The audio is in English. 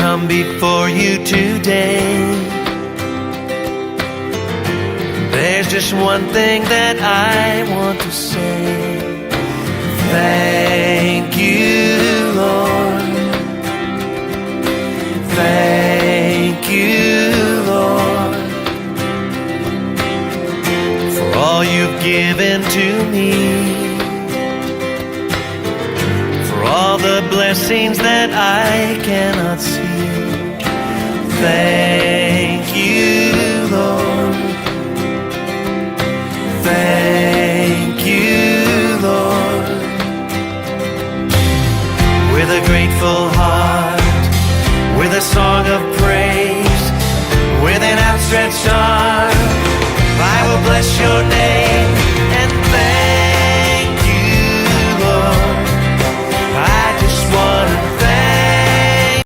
come before you today. There's just one thing that I want to say. Thank you, Lord. Thank you, Lord, for all you've given to me, for all the blessings that I cannot see.